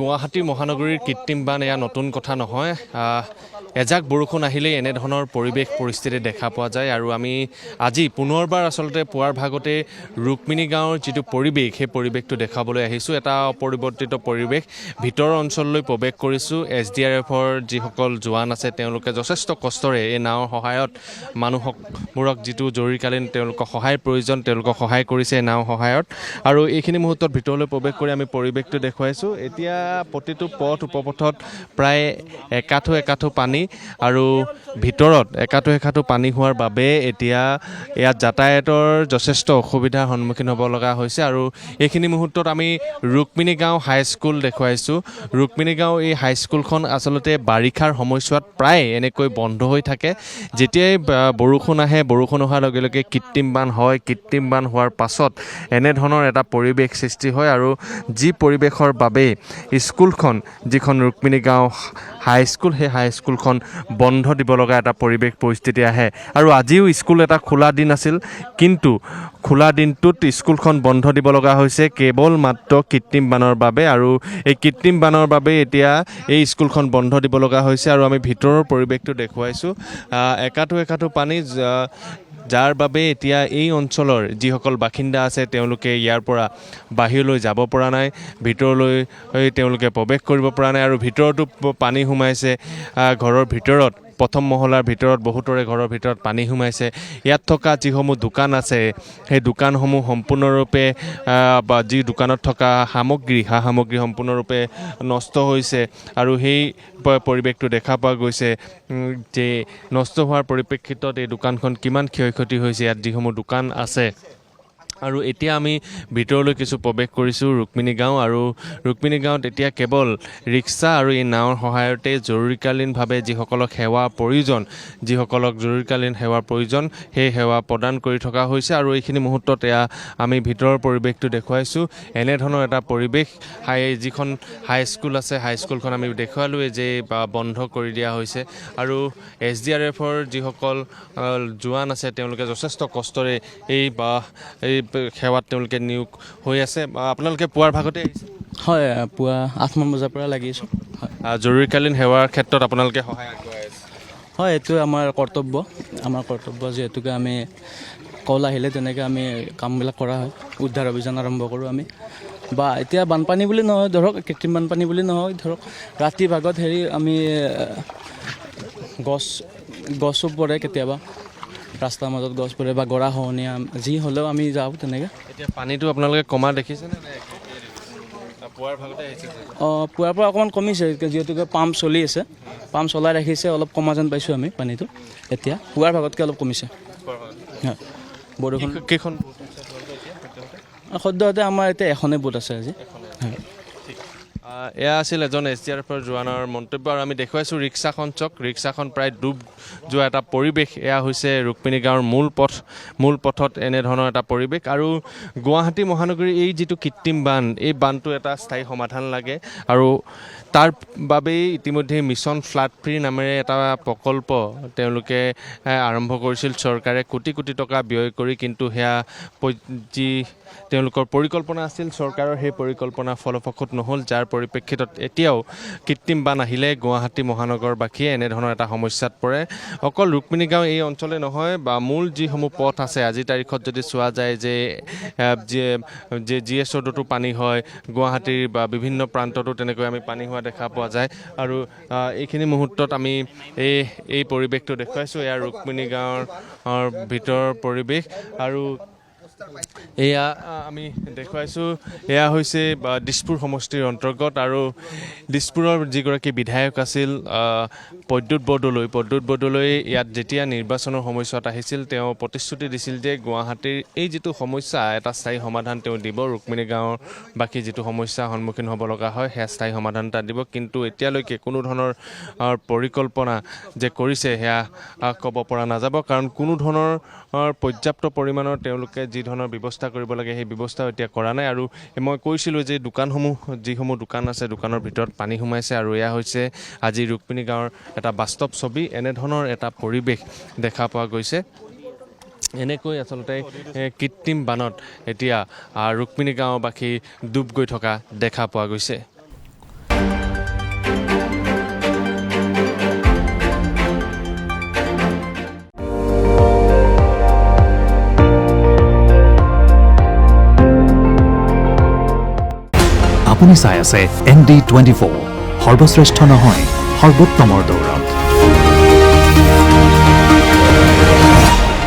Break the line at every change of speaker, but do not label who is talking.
গুৱাহাটী মহানগৰীৰ কৃত্ৰিম বান এয়া নতুন কথা নহয়। এজাক বৰষুণ আহিলেই এনেধৰণৰ পৰিৱেশ পৰিস্থিতি দেখা পোৱা যায় আৰু আমি আজি পুনৰবাৰ আচলতে পুৱাৰ ভাগতে ৰুক্মিণী গাঁৱৰ যিটো পৰিৱেশ সেই পৰিৱেশটো দেখাবলৈ আহিছোঁ। এটা অপৰিৱৰ্তিত পৰিৱেশ ভিতৰৰ অঞ্চললৈ প্ৰৱেশ কৰিছোঁ। SDRFৰ যিসকল জোৱান আছে তেওঁলোকে যথেষ্ট কষ্টৰে এই নাৱৰ সহায়ত মানুহবোৰক যিটো জৰুৰীকালীন তেওঁলোকক সহায়ৰ প্ৰয়োজন তেওঁলোকক সহায় কৰিছে নাও সহায়ত আৰু এইখিনি মুহূৰ্তত ভিতৰলৈ প্ৰৱেশ কৰি আমি পৰিৱেশটো দেখুৱাইছোঁ। এতিয়া প্ৰতিটো পথ উপপথত প্ৰায় একাঠো পানী আৰু ভিতৰত একাঠো পানী হোৱাৰ বাবে এতিয়া ইয়াত যাতায়াতৰ যথেষ্ট অসুবিধাৰ সন্মুখীন হ'ব লগা হৈছে আৰু এইখিনি মুহূৰ্তত আমি ৰুক্মিণী গাঁও হাইস্কুল দেখুৱাইছোঁ। ৰুক্মিণী গাঁও এই হাইস্কুলখন আচলতে বাৰিষাৰ সময়ছোৱাত প্ৰায় এনেকৈ বন্ধ হৈ থাকে। যেতিয়াই বৰষুণ আহে, বৰষুণ অহাৰ লগে লগে কৃত্ৰিম বান হয়। কৃত্ৰিম বান হোৱাৰ পাছত এনেধৰণৰ এটা পৰিৱেশ সৃষ্টি হয় আৰু যি পৰিৱেশৰ বাবে স্কুলখন যিখন ৰুক্মিণী গাঁও হাইস্কুল সেই হাইস্কুলখন বন্ধ দিব লগা এটা পৰিৱেশ পৰিস্থিতি আহে আৰু আজিও স্কুল এটা খোলা দিন আছিল, কিন্তু খোলা দিনটোত স্কুলখন বন্ধ দিব লগা হৈছে কেৱল মাত্ৰ কৃত্ৰিম বানৰ বাবে আৰু এই কৃত্ৰিম বানৰ বাবে এতিয়া এই স্কুলখন বন্ধ দিব লগা হৈছে আৰু আমি ভিতৰৰ পৰিৱেশটো দেখুৱাইছোঁ। একাঠো পানী যাৰ বাবে এতিয়া এই অঞ্চলৰ যিসকল বাসিন্দা আছে তেওঁলোকে ইয়াৰ পৰা বাহিৰলৈ যাব পৰা নাই, ভিতৰলৈ তেওঁলোকে প্ৰৱেশ কৰিব পৰা নাই আৰু ভিতৰতো পানী সোমাইছে। ঘৰৰ ভিতৰত প্ৰথম মহলাৰ ভিতৰত বহুতৰে ঘৰৰ ভিতৰত পানী সোমাইছে। ইয়াত থকা যিসমূহ দোকান আছে সেই দোকানসমূহ সম্পূৰ্ণৰূপে বা যি দোকানত থকা সা সামগ্ৰী সম্পূৰ্ণৰূপে নষ্ট হৈছে আৰু সেই পৰিৱেশটো দেখা পোৱা গৈছে যে নষ্ট হোৱাৰ পৰিপ্ৰেক্ষিতত এই দোকানখন কিমান ক্ষয়ক্ষতি হৈছে ইয়াত যিসমূহ দোকান আছে। আৰু এতিয়া আমি ভিতৰলৈ কিছু প্ৰৱেশ কৰিছোঁ ৰুক্মিণী গাঁও আৰু ৰুক্মিণী গাঁৱত এতিয়া কেৱল ৰিক্সা আৰু এই নাৱৰ সহায়তে জৰুৰীকালীনভাৱে যিসকলক সেৱাৰ প্ৰয়োজন সেই সেৱা প্ৰদান কৰি থকা হৈছে আৰু এইখিনি মুহূৰ্তত এয়া আমি ভিতৰৰ পৰিৱেশটো দেখুৱাইছোঁ। এনেধৰণৰ এটা পৰিৱেশ যিখন হাইস্কুল আছে হাইস্কুলখন আমি দেখুৱালোৱে যে বন্ধ কৰি দিয়া হৈছে আৰু SDRFৰ যিসকল জোৱান আছে তেওঁলোকে যথেষ্ট কষ্টৰে এই সেৱাত তেওঁলোকে নিয়োগ হৈ আছে। আপোনালোকে পুৱাৰ ভাগতে আহিছে?
হয়, পুৱা 8মান বজাৰ পৰা লাগি আছোঁ।
জৰুৰীকালীন সেৱাৰ ক্ষেত্ৰত আপোনালোকে সহায় আগবঢ়াই আছে?
হয়, এইটো আমাৰ কৰ্তব্য যিহেতুকে আমি কল আহিলে তেনেকৈ আমি কামবিলাক কৰা হয়। উদ্ধাৰ অভিযান আৰম্ভ কৰোঁ আমি বা এতিয়া বানপানী বুলি নহয়, ধৰক কৃত্ৰিম বানপানী বুলি নহয়, ধৰক ৰাতি ভাগত আমি গছো পৰে, কেতিয়াবা ৰাস্তাৰ মাজত গছ পৰে বা গৰাখহনীয়া যি হ'লেও আমি যাওঁ তেনেকৈ।
এতিয়া পানীটো আপোনালোকে কমা দেখিছেনে? পুৱাৰ ভাগতে আহিছে?
পুৱাৰ পৰা অকণমান কমিছে যিহেতুকে পাম্প চলি আছে, পাম্প চলাই ৰাখিছে, অলপ কমা যেন পাইছোঁ আমি পানীটো। এতিয়া পুৱাৰ ভাগতকৈ অলপ কমিছে। হয়, বৰষুণ
কেইখন
সদ্যহতে আমাৰ এতিয়া এখনেই বোট আছে আজি। হয়,
এয়া আছিল এজন SDRFৰ জোৱানৰ মন্তব্য আৰু আমি দেখুৱাইছোঁ ৰিক্সাখন প্ৰায় ডুব যোৱা এটা পৰিৱেশ। এয়া হৈছে ৰুক্মিণী গাঁৱৰ মূল পথত এনেধৰণৰ এটা পৰিৱেশ আৰু গুৱাহাটী মহানগৰীৰ এই যিটো কৃত্ৰিম বান, এই বানটো এটা স্থায়ী সমাধান লাগে আৰু তাৰ বাবেই ইতিমধ্যে মিছন ফ্লাড ফ্ৰী নামেৰে এটা প্ৰকল্প তেওঁলোকে আৰম্ভ কৰিছিল চৰকাৰে কোটি টকা ব্যয় কৰি, কিন্তু সেয়া যি তেওঁলোকৰ পৰিকল্পনা আছিল চৰকাৰৰ সেই পৰিকল্পনা ফলপ্ৰসূ নহ'ল, যাৰ পৰিপ্ৰেক্ষিতত এতিয়াও কৃত্ৰিম বান আহিলে গুৱাহাটী মহানগৰবাসীয়ে এনেধৰণৰ এটা সমস্যাত পৰে। অকল ৰুক্মিণী গাঁও এই অঞ্চলে নহয় বা মূল যিসমূহ পথ আছে আজিৰ তাৰিখত যদি চোৱা যায় যে GS ৰোডতো পানী হয়, গুৱাহাটীৰ বা বিভিন্ন প্ৰান্ততো তেনেকৈ আমি পানী হোৱা দেখা পোৱা যায় আৰু এইখিনি মুহূৰ্তত আমি এই পৰিৱেশটো দেখুৱাইছোঁ। এয়া ৰুক্মিণী গাঁৱৰ ভিতৰৰ পৰিৱেশ আৰু এয়া আমি দেখুৱাইছোঁ। এয়া হৈছে দিছপুৰ সমষ্টিৰ অন্তৰ্গত আৰু দিছপুৰৰ যিগৰাকী বিধায়ক আছিল প্ৰদ্যুৎ বৰদলৈ ইয়াত যেতিয়া নিৰ্বাচনৰ সময়ছোৱাত আহিছিল তেওঁ প্ৰতিশ্ৰুতি দিছিল যে গুৱাহাটীৰ এই যিটো সমস্যা এটা স্থায়ী সমাধান তেওঁ দিব, ৰুক্মিণী গাঁৱৰ বাকী যিটো সমস্যাৰ সন্মুখীন হ'ব লগা হয় সেয়া স্থায়ী সমাধান এটা দিব, কিন্তু এতিয়ালৈকে কোনো ধৰণৰ পৰিকল্পনা যে কৰিছে সেয়া ক'ব পৰা নাযাব, কাৰণ কোনো ধৰণৰ পৰ্যাপ্ত পৰিমাণৰ তেওঁলোকে যি ধৰণৰ ব্যৱস্থা কৰিব লাগে সেই ব্যৱস্থাও এতিয়া কৰা নাই। আৰু মই কৈছিলোঁ যে যিসমূহ দোকান আছে দোকানৰ ভিতৰত পানী সোমাইছে আৰু এয়া হৈছে আজি ৰুক্মিণী গাঁৱৰ এটা বাস্তৱ ছবি। এনেধৰণৰ এটা পৰিৱেশ দেখা পোৱা গৈছে। এনেকৈ আচলতে কৃত্ৰিম বানত এতিয়া ৰুক্মিণী গাঁওবাসী ডুব গৈ থকা দেখা পোৱা গৈছে।
আপুনি চাই আছে ND24 সৰ্বশ্ৰেষ্ঠ নহয় সৰ্বোত্তমৰ দৌৰত।